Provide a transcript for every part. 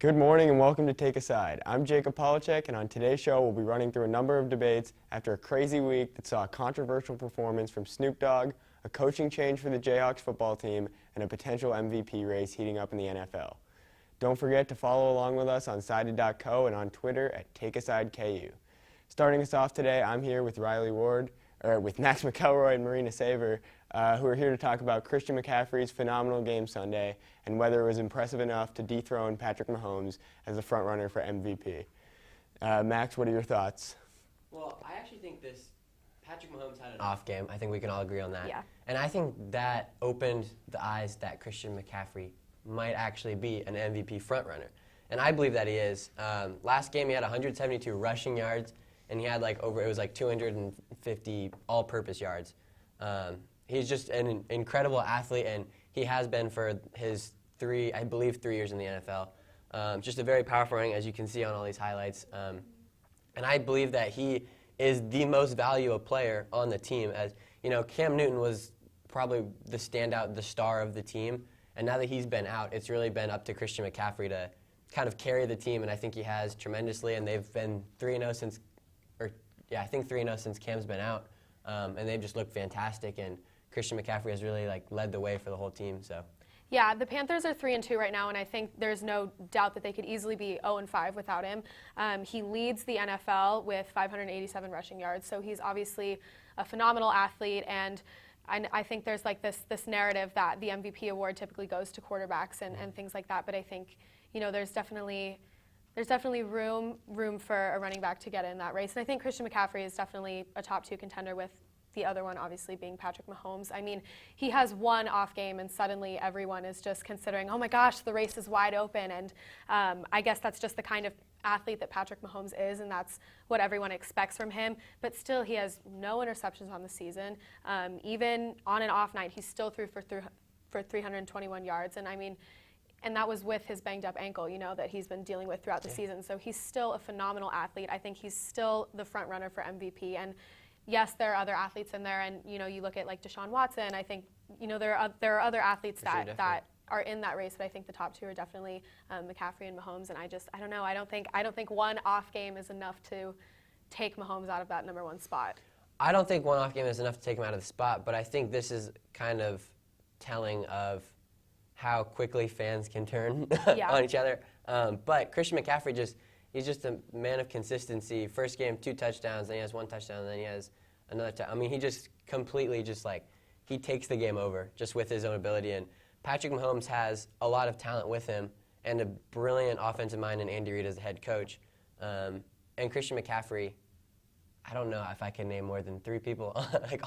Good morning and welcome to TakeASide. I'm Jacob Polachek, and on today's show we'll be running through a number of debates after a crazy week that saw a controversial performance from Snoop Dogg, a coaching change for the Jayhawks football team, and a potential MVP race heating up in the NFL. Don't forget to follow along with us on Sided.co and on Twitter at TakeASideKU. Starting us off today, I'm here with with Max McElroy and Marina Saver, who are here to talk about Christian McCaffrey's phenomenal game Sunday and whether it was impressive enough to dethrone Patrick Mahomes as the front-runner for MVP. Max, what are your thoughts? Well, I actually think Patrick Mahomes had an off game. I think we can all agree on that. Yeah. And I think that opened the eyes that Christian McCaffrey might actually be an MVP front-runner. And I believe that he is. Last game he had 172 rushing yards, and he had it was 250 all-purpose yards. He's just an incredible athlete, and he has been for his 3 years in the NFL. Just a very powerful running, as you can see on all these highlights. And I believe that he is the most valuable player on the team. As you know, Cam Newton was probably the standout, the star of the team. And now that he's been out, it's really been up to Christian McCaffrey to kind of carry the team, and I think he has tremendously. And they've been 3-0 since Cam's been out, and they've just looked fantastic. And Christian McCaffrey has really led the way for the whole team. So. Yeah, the Panthers are 3-2 right now, and I think there's no doubt that they could easily be 0-5 without him. He leads the NFL with 587 rushing yards, so he's obviously a phenomenal athlete. And I think there's this narrative that the MVP award typically goes to quarterbacks and things like that. But I think there's definitely room for a running back to get in that race. And I think Christian McCaffrey is definitely a top 2 contender, with the other one obviously being Patrick Mahomes. I mean, he has one off game and suddenly everyone is just considering, oh my gosh, the race is wide open. And I guess that's just the kind of athlete that Patrick Mahomes is, and that's what everyone expects from him. But still, he has no interceptions on the season. Even on an off night, he still threw for 321 yards. And I mean, and that was with his banged up ankle, that he's been dealing with throughout the season. So he's still a phenomenal athlete. I think he's still the front runner for MVP. And yes, there are other athletes in there, and you look at Deshaun Watson. I think there are other athletes that are in that race, but I think the top 2 are definitely McCaffrey and Mahomes. And I don't know. I don't think one off game is enough to take Mahomes out of that number 1 spot. I don't think one off game is enough to take him out of the spot, but I think this is kind of telling of how quickly fans can turn on each other. But Christian McCaffrey he's just a man of consistency. First game, 2 touchdowns, then he has 1 touchdown, and then he has another touchdown. I mean, he just completely he takes the game over just with his own ability. And Patrick Mahomes has a lot of talent with him and a brilliant offensive mind in Andy Reid as the head coach. And Christian McCaffrey, I don't know if I can name more than 3 people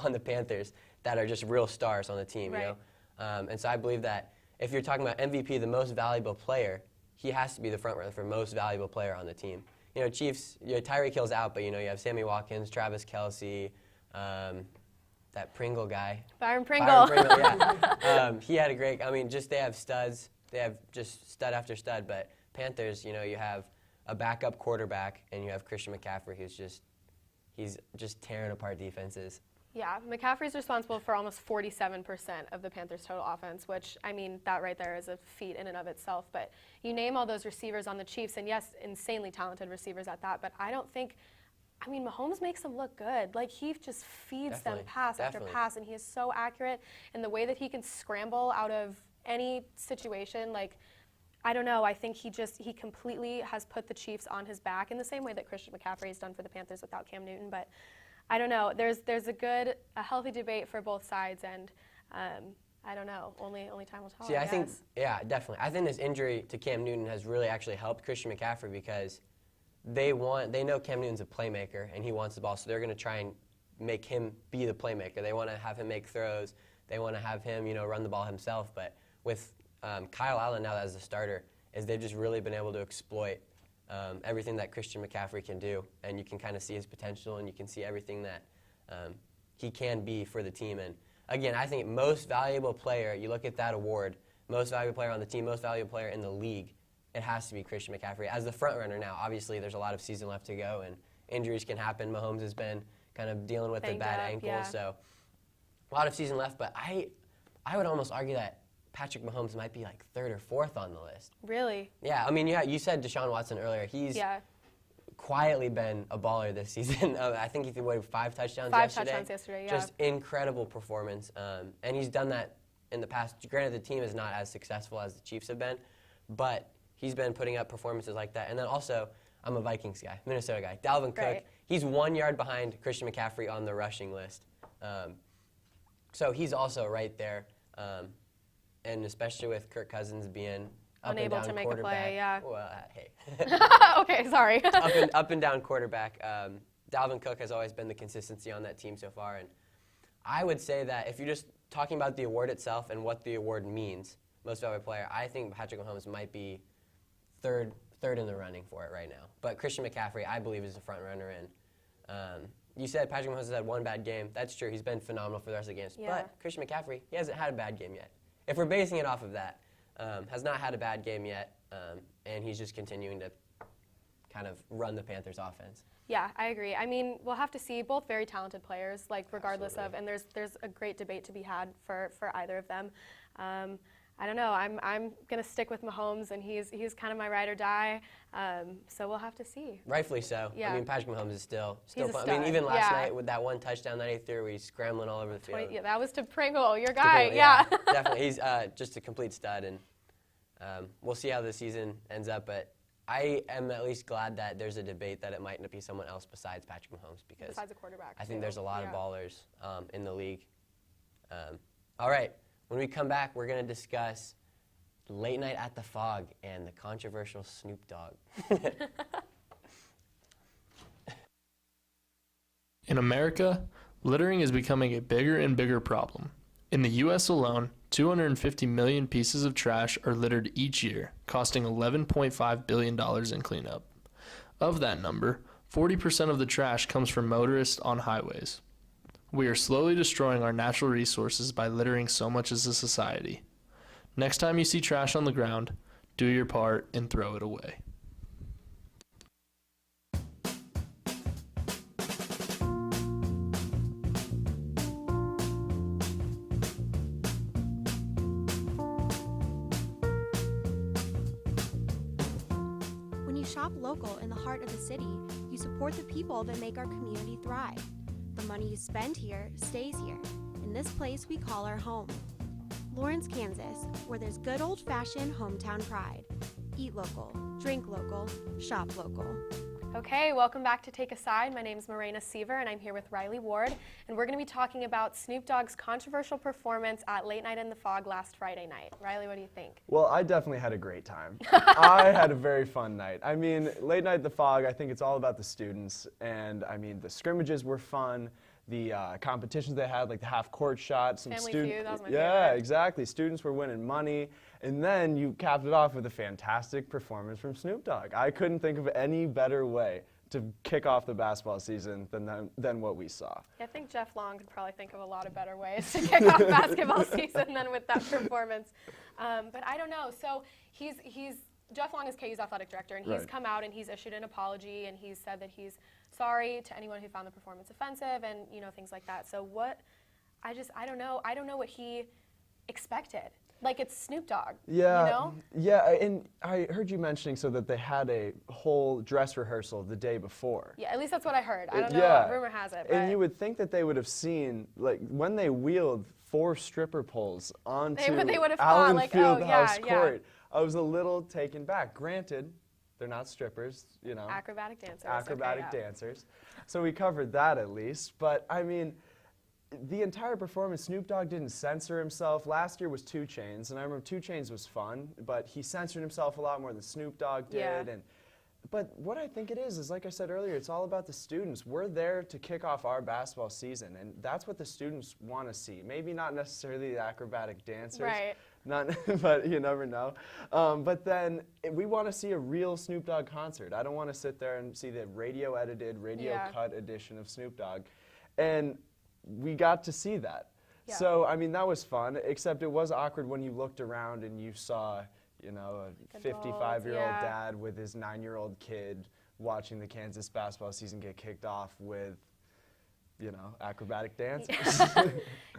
on the Panthers that are just real stars on the team, right. And so I believe that if you're talking about MVP, the most valuable player, he has to be the front runner for most valuable player on the team. Chiefs, Tyreek Hill's out, but you have Sammy Watkins, Travis Kelce, that Pringle guy. Byron Pringle. Yeah. He had a great, they have studs. They have just stud after stud. But Panthers, you have a backup quarterback, and you have Christian McCaffrey, he's just tearing apart defenses. Yeah, McCaffrey's responsible for almost 47% of the Panthers' total offense, which, that right there is a feat in and of itself. But you name all those receivers on the Chiefs, and yes, insanely talented receivers at that, but I don't think, Mahomes makes them look good. He just feeds them pass after pass, and he is so accurate in the way that he can scramble out of any situation. I don't know, I think he completely has put the Chiefs on his back in the same way that Christian McCaffrey has done for the Panthers without Cam Newton. But I don't know. There's a healthy debate for both sides, and I don't know. Only time will tell. See, I think, yeah, definitely. I think this injury to Cam Newton has really actually helped Christian McCaffrey because they know Cam Newton's a playmaker and he wants the ball, so they're going to try and make him be the playmaker. They want to have him make throws. They want to have him, run the ball himself. But with Kyle Allen now as the starter, they've just really been able to exploit everything that Christian McCaffrey can do, and you can kind of see his potential, and you can see everything that he can be for the team. And again, I think most valuable player, you look at that award, most valuable player on the team, most valuable player in the league, it has to be Christian McCaffrey as the front runner now. Obviously, there's a lot of season left to go, and injuries can happen. Mahomes has been kind of dealing with a bad ankle, so a lot of season left. But I would almost argue that Patrick Mahomes might be like 3rd or 4th on the list. Really? Yeah, I mean, you said Deshaun Watson earlier. He's quietly been a baller this season. I think he threw 5 touchdowns yesterday. 5 touchdowns yesterday, yeah. Just incredible performance. And he's done that in the past. Granted, the team is not as successful as the Chiefs have been, but he's been putting up performances like that. And then also, I'm a Vikings guy, Minnesota guy. Dalvin Cook, he's 1 yard behind Christian McCaffrey on the rushing list. So he's also right there. And especially with Kirk Cousins being unable to make a play, yeah. Well, hey. Okay, sorry. up and down quarterback. Dalvin Cook has always been the consistency on that team so far. And I would say that if you're just talking about the award itself and what the award means, most valuable player, I think Patrick Mahomes might be third in the running for it right now. But Christian McCaffrey, I believe, is the front runner. And you said Patrick Mahomes has had 1 bad game. That's true. He's been phenomenal for the rest of the games. Yeah. But Christian McCaffrey, he hasn't had a bad game yet. If we're basing it off of that, has not had a bad game yet, and he's just continuing to kind of run the Panthers' offense. Yeah, I agree. I mean, we'll have to see. Both very talented players, like regardless of, and there's a great debate to be had for either of them. I don't know. I'm gonna stick with Mahomes, and he's kind of my ride or die. So we'll have to see. Rightfully so. Yeah. I mean, Patrick Mahomes is still He's a fun. stud. I mean, even last night with that 1 touchdown that he threw, where he's scrambling all over the field. Yeah, that was to Pringle, your guy. Definitely. He's just a complete stud, and we'll see how the season ends up. But I am at least glad that there's a debate that it might not be someone else besides Patrick Mahomes, because Besides a quarterback, I think too. there's a lot of ballers in the league. All right. When we come back, we're going to discuss Late Night at the Phog and the controversial Snoop Dogg. In America, littering is becoming a bigger and bigger problem. In the U.S. alone, 250 million pieces of trash are littered each year, costing $11.5 billion in cleanup. Of that number, 40% of the trash comes from motorists on highways. We are slowly destroying our natural resources by littering so much as a society. Next time you see trash on the ground, do your part and throw it away. When you shop local in the heart of the city, you support the people that make our community thrive. The money you spend here stays here, in this place we call our home. Lawrence, Kansas, where there's good old-fashioned hometown pride. Eat local, drink local, shop local. Okay, welcome back to TakeASide. My name is Morena Seaver, and I'm here with Riley Ward, and we're going to be talking about Snoop Dogg's controversial performance at Late Night in the Phog last Friday night. Riley, what do you think? Well, I definitely had a great time. I had a very fun night. I mean, Late Night at the Phog, I think it's all about the students, and I mean, the scrimmages were fun. The competitions they had, like the half-court shot. Family Feud, that was my favorite. Yeah, exactly. Students were winning money. And then you capped it off with a fantastic performance from Snoop Dogg. I couldn't think of any better way to kick off the basketball season than what we saw. Yeah, I think Jeff Long could probably think of a lot of better ways to kick off basketball season than with that performance. But I don't know. So Jeff Long is KU's athletic director, and he's come out and he's issued an apology, and he's said that he's sorry to anyone who found the performance offensive and things like that. So I don't know. I don't know what he expected. Like, it's Snoop Dogg. Yeah, yeah, and I heard you mentioning so that they had a whole dress rehearsal the day before. Yeah, at least that's what I heard. I don't know. Rumor has it. And you would think that they would have seen, like, when they wheeled 4 stripper poles onto Allen Fieldhouse Court. I was a little taken back. Granted, they're not strippers, Acrobatic dancers. Acrobatic dancers. So we covered that at least. But, I mean, the entire performance, Snoop Dogg didn't censor himself. Last year was 2 Chainz, and I remember 2 Chainz was fun, but he censored himself a lot more than Snoop Dogg did. Yeah. But what I think it is like I said earlier, it's all about the students. We're there to kick off our basketball season, and that's what the students want to see. Maybe not necessarily the acrobatic dancers. Right. But you never know. But then we want to see a real Snoop Dogg concert. I don't want to sit there and see the radio-edited, radio-cut edition of Snoop Dogg. And we got to see that. Yeah. So, I mean, that was fun, except it was awkward when you looked around and you saw, a 55-year-old dad with his 9-year-old kid watching the Kansas basketball season get kicked off with acrobatic dance.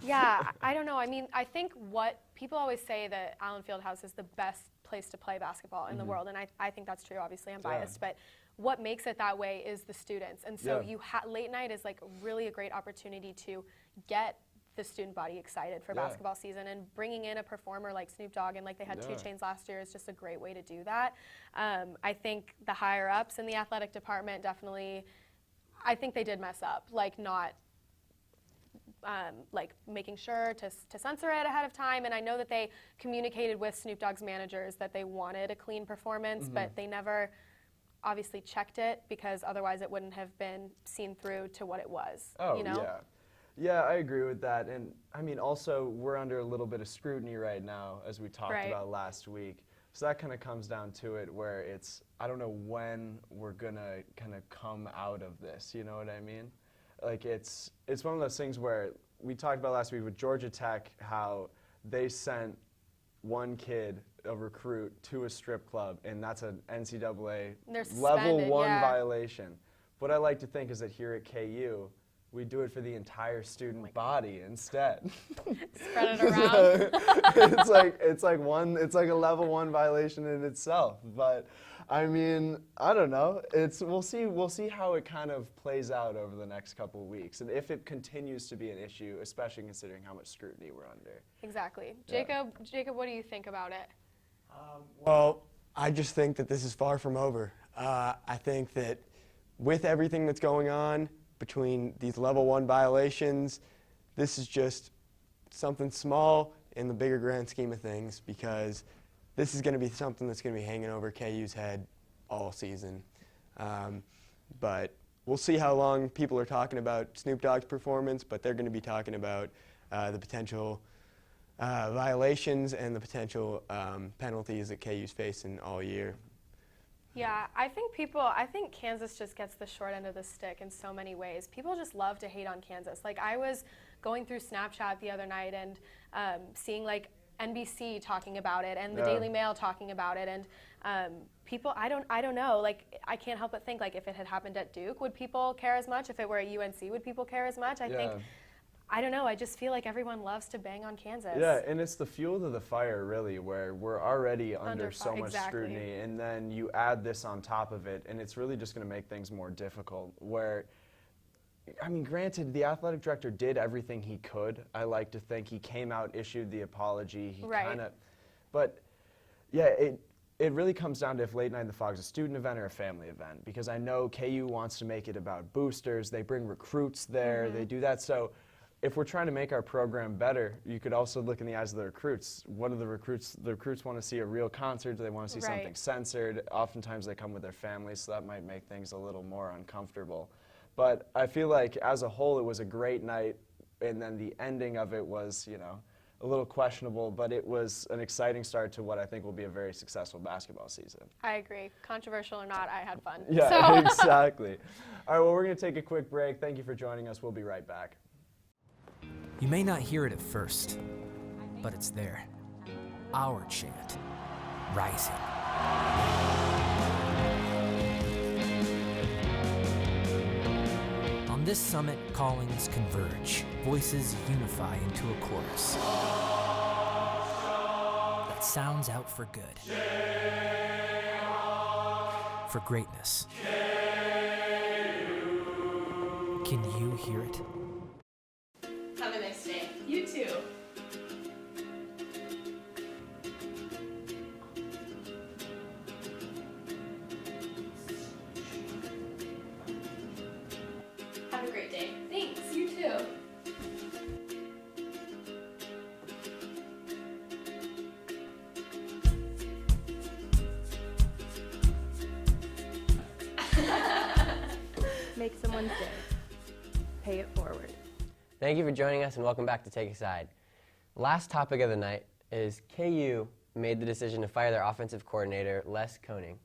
Yeah, I don't know. I mean, I think what people always say that Allen Fieldhouse is the best place to play basketball in the world, and I think that's true. Obviously, I'm biased, but what makes it that way is the students. And so late night is like really a great opportunity to get the student body excited for basketball season, and bringing in a performer like Snoop Dogg, and like they had 2 Chainz last year, is just a great way to do that. I think the higher ups in the athletic department definitely, I think they did mess up, like not like making sure to censor it ahead of time. And I know that they communicated with Snoop Dogg's managers that they wanted a clean performance, but they never obviously checked it, because otherwise it wouldn't have been seen through to what it was. Oh, yeah, I agree with that. And I mean, also, we're under a little bit of scrutiny right now, as we talked about last week. So that kind of comes down to it, where it's, I don't know when we're gonna kind of come out of this, you know what I mean? Like, it's one of those things where we talked about last week with Georgia Tech, how they sent one kid, a recruit, to a strip club, and that's an NCAA level 1 violation. What I like to think is that here at KU, we do it for the entire student body instead. Spread it around. it's like a level 1 violation in itself. But I mean, I don't know. We'll see how it kind of plays out over the next couple of weeks, and if it continues to be an issue, especially considering how much scrutiny we're under. Exactly. Jacob, what do you think about it? Well, I just think that this is far from over. I think that with everything that's going on between these level 1 violations, this is just something small in the bigger grand scheme of things, because this is going to be something that's going to be hanging over KU's head all season. But we'll see how long people are talking about Snoop Dogg's performance, but they're going to be talking about the potential violations and the potential penalties that KU's facing all year. Yeah, I think Kansas just gets the short end of the stick in so many ways. People just love to hate on Kansas. Like, I was going through Snapchat the other night and seeing like NBC talking about it and the Daily Mail talking about it, and people, I don't know, like, I can't help but think, like, if it had happened at Duke, would people care as much? If it were at UNC, would people care as much? I think, I don't know, I just feel like everyone loves to bang on Kansas. Yeah, and it's the fuel to the fire, really, where we're already under so much scrutiny, and then you add this on top of it, and it's really just going to make things more difficult, where, I mean, granted, the athletic director did everything he could. I like to think he came out, issued the apology. He kind of, but yeah, it really comes down to if Late Night in the Phog is a student event or a family event, because I know KU wants to make it about boosters. They bring recruits there. They do that. So if we're trying to make our program better, you could also look in the eyes of the recruits. What do the recruits want to see? A real concert? Do they want to see something censored? Oftentimes they come with their families, so that might make things a little more uncomfortable. But I feel like as a whole, it was a great night, and then the ending of it was, a little questionable, but it was an exciting start to what I think will be a very successful basketball season. I agree. Controversial or not, I had fun. Yeah, exactly. All right, well, we're going to take a quick break. Thank you for joining us. We'll be right back. You may not hear it at first, but it's there. Our chant, rising. On this summit, callings converge, voices unify into a chorus that sounds out for good, for greatness. Can you hear it? Have a nice day. You too. Have a great day. Thanks. You too. Make someone's day. Pay it forward. Thank you for joining us, and welcome back to TakeASide. Last topic of the night is KU made the decision to fire their offensive coordinator, Les Koenig.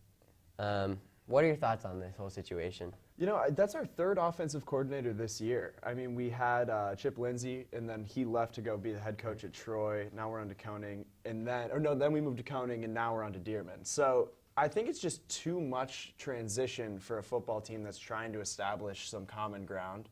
What are your thoughts on this whole situation? That's our third offensive coordinator this year. I mean, we had Chip Lindsey, and then he left to go be the head coach at Troy. Now we're on to Koenig, then we moved to Koenig, and now we're on to Dearman. So I think it's just too much transition for a football team that's trying to establish some common ground,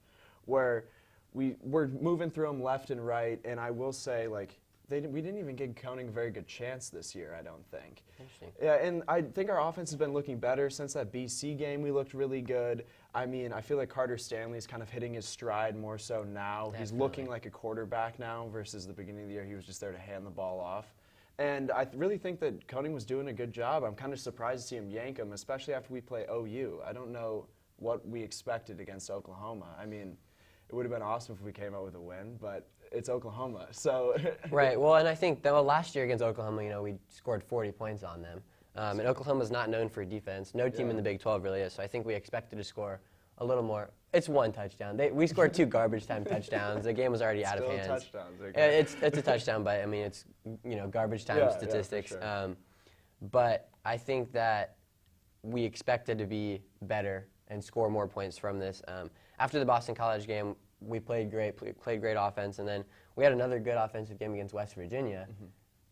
where we're moving through them left and right, and I will say, like, we didn't even give Koenig a very good chance this year, I don't think. Interesting. Yeah, and I think our offense has been looking better since that BC game. We looked really good. I mean, I feel like Carter Stanley's kind of hitting his stride more so now. Definitely. He's looking like a quarterback now versus the beginning of the year. He was just there to hand the ball off. And I really think that Koenig was doing a good job. I'm kind of surprised to see him yank him, especially after we play OU. I don't know what we expected against Oklahoma. I mean, it would have been awesome if we came out with a win, but it's Oklahoma, so. Right. Well, and I think last year against Oklahoma, we scored 40 points on them. And Oklahoma's not known for defense. No team in the Big 12 really is. So I think we expected to score a little more. It's one touchdown. We scored 2 garbage time touchdowns. The game was already out of hands. Still touchdowns. Okay. It's a touchdown, but I mean it's garbage time statistics. Yeah, for sure. But I think that we expected to be better and score more points from this. After the Boston College game, we played great offense, and then we had another good offensive game against West Virginia,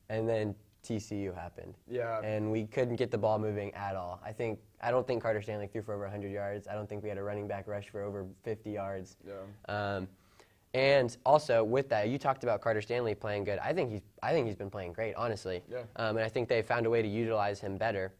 and then TCU happened. Yeah. And we couldn't get the ball moving at all. I don't think Carter Stanley threw for over 100 yards. I don't think we had a running back rush for over 50 yards. Yeah. And also with that, you talked about Carter Stanley playing good. I think he's been playing great, honestly. Yeah. And I think they found a way to utilize him better.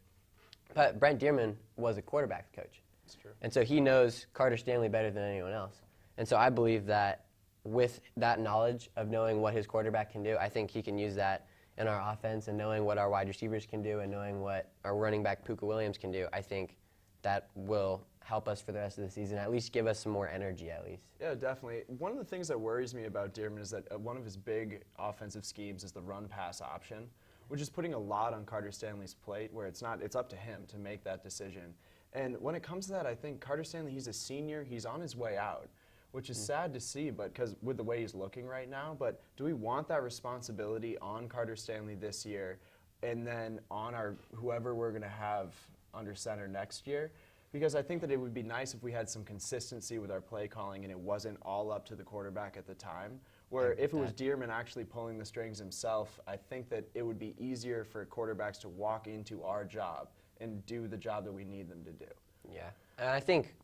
But Brent Dearman was a quarterback coach. That's true. And so he knows Carter Stanley better than anyone else. And so I believe that with that knowledge of knowing what his quarterback can do, I think he can use that in our offense, and knowing what our wide receivers can do and knowing what our running back Puka Williams can do. I think that will help us for the rest of the season, at least give us some more energy at least. Yeah, definitely. One of the things that worries me about Dearman is that one of his big offensive schemes is the run-pass option, which is putting a lot on Carter Stanley's plate, where it's up to him to make that decision. And when it comes to that, I think Carter Stanley, he's a senior, he's on his way out, which is sad to see, but because with the way he's looking right now. But do we want that responsibility on Carter Stanley this year, and then on whoever we're going to have under center next year? Because I think that it would be nice if we had some consistency with our play calling and it wasn't all up to the quarterback at the time. Where if it was Dearman actually pulling the strings himself, I think that it would be easier for quarterbacks to walk into our job and do the job that we need them to do. Yeah, and I think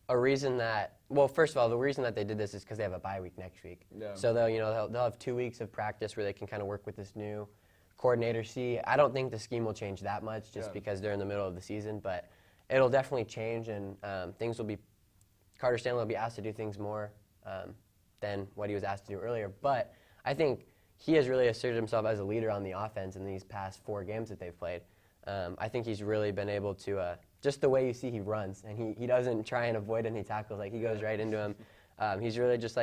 a reason that, well, first of all, the reason that they did this is because they have a bye week next week. Yeah. So they'll have 2 weeks of practice where they can kind of work with this new coordinator. I don't think the scheme will change that much just because they're in the middle of the season, but it'll definitely change, and Carter Stanley will be asked to do things more than what he was asked to do earlier. But I think he has really asserted himself as a leader on the offense in these past 4 games that they've played. I think he's really been able to, just the way you see he runs, and he doesn't try and avoid any tackles, like he goes right into him. He's really just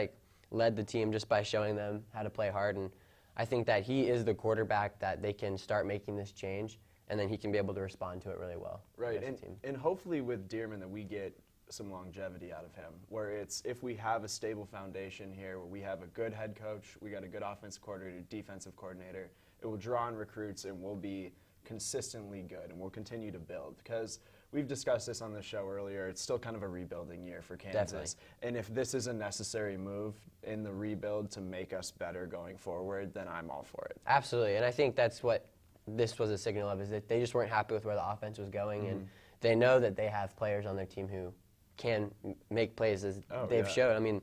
led the team just by showing them how to play hard, and I think that he is the quarterback that they can start making this change, and then he can be able to respond to it really well. Right, and hopefully with Dearman that we get some longevity out of him, where it's if we have a stable foundation here, where we have a good head coach, we got a good offensive coordinator, defensive coordinator, it will draw in recruits and we'll be consistently good, and we'll continue to build. Because we've discussed this on the show earlier, it's still kind of a rebuilding year for Kansas. Definitely. And if this is a necessary move in the rebuild to make us better going forward, then I'm all for it. Absolutely, and I think that's what this was a signal of, is that they just weren't happy with where the offense was going, and they know that they have players on their team who can make plays, as they've showed. I mean,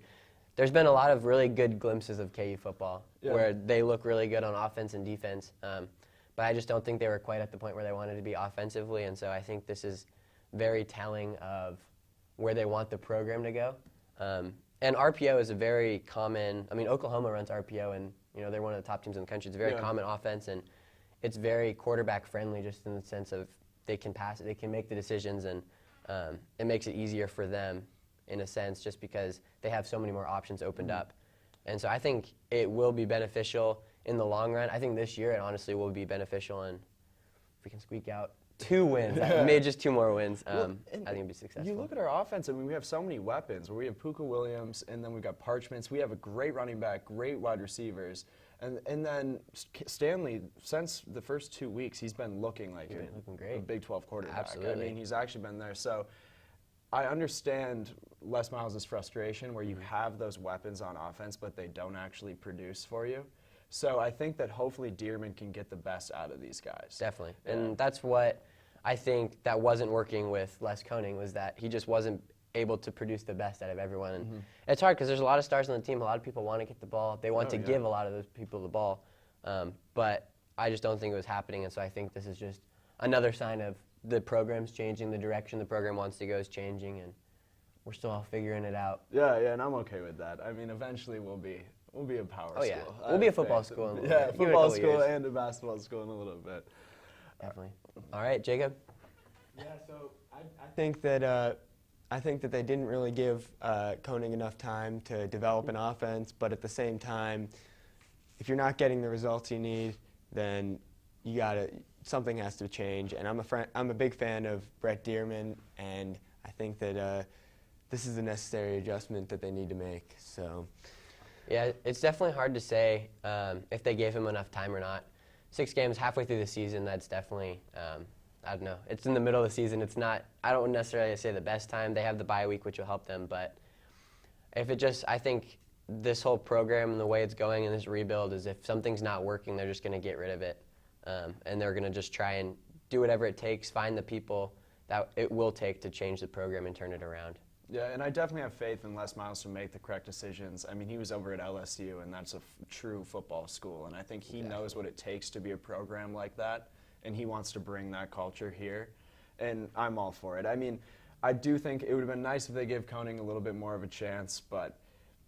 there's been a lot of really good glimpses of KU football where they look really good on offense and defense, but I just don't think they were quite at the point where they wanted to be offensively, and so I think this is very telling of where they want the program to go. And RPO is a very common, I mean, Oklahoma runs RPO, and they're one of the top teams in the country. It's a very common offense, and it's very quarterback friendly, just in the sense of they can pass it, they can make the decisions, and it makes it easier for them in a sense, just because they have so many more options opened up. And so I think it will be beneficial in the long run. I think this year it honestly will be beneficial, and if we can squeak out 2 wins, maybe just 2 more wins, I think it'll be successful. You look at our offense, I mean, we have so many weapons. We have Puka Williams, and then we've got Parchments. We have a great running back, great wide receivers. And then Stanley, since the first 2 weeks, he's been looking like a Big 12 quarterback. Absolutely. I mean, he's actually been there. So I understand Les Miles' frustration where you have those weapons on offense, but they don't actually produce for you. So I think that hopefully Dearman can get the best out of these guys. Definitely. Yeah. And that's what I think that wasn't working with Les Koenig, was that he just wasn't able to produce the best out of everyone. And it's hard because there's a lot of stars on the team. A lot of people want to get the ball. They want to give a lot of those people the ball. But I just don't think it was happening. And so I think this is just another sign of the program's changing, the direction the program wants to go is changing, and we're still all figuring it out. Yeah, and I'm okay with that. I mean, eventually we'll be a power school. Oh yeah, we'll be a football school in a little bit. Football school and a basketball school in a little bit. Definitely. All right, Jacob. Yeah, so I think that they didn't really give Koenig enough time to develop an offense, but at the same time, if you're not getting the results you need, then something has to change. And I'm a big fan of Brett Dearman, and I think that this is a necessary adjustment that they need to make. So. Yeah, it's definitely hard to say if they gave him enough time or not. 6 games halfway through the season, that's definitely, I don't know. It's in the middle of the season. It's not, I don't necessarily say the best time. They have the bye week, which will help them. But I think this whole program and the way it's going in this rebuild is if something's not working, they're just going to get rid of it. And they're going to just try and do whatever it takes, find the people that it will take to change the program and turn it around. Yeah, and I definitely have faith in Les Miles to make the correct decisions. I mean, he was over at LSU, and that's a true football school, and I think he knows what it takes to be a program like that, and he wants to bring that culture here, and I'm all for it. I mean, I do think it would have been nice if they gave Koenig a little bit more of a chance, but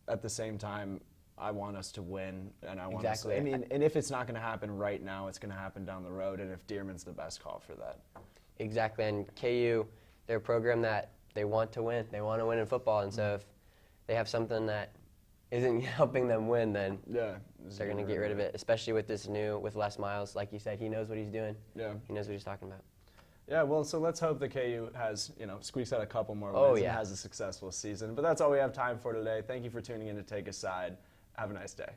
at the same time, I want us to win, and I want us to, I mean, and if it's not going to happen right now, it's going to happen down the road, and if Dearman's the best call for that. Exactly, and KU, they're a program that they want to win. They want to win in football, and so if they have something that isn't helping them win, then they're going to get rid of it, especially with with Les Miles. Like you said, he knows what he's doing. Yeah. He knows what he's talking about. Yeah, well, so let's hope the KU has, squeaks out a couple more wins and has a successful season. But that's all we have time for today. Thank you for tuning in to Take a Side. Have a nice day.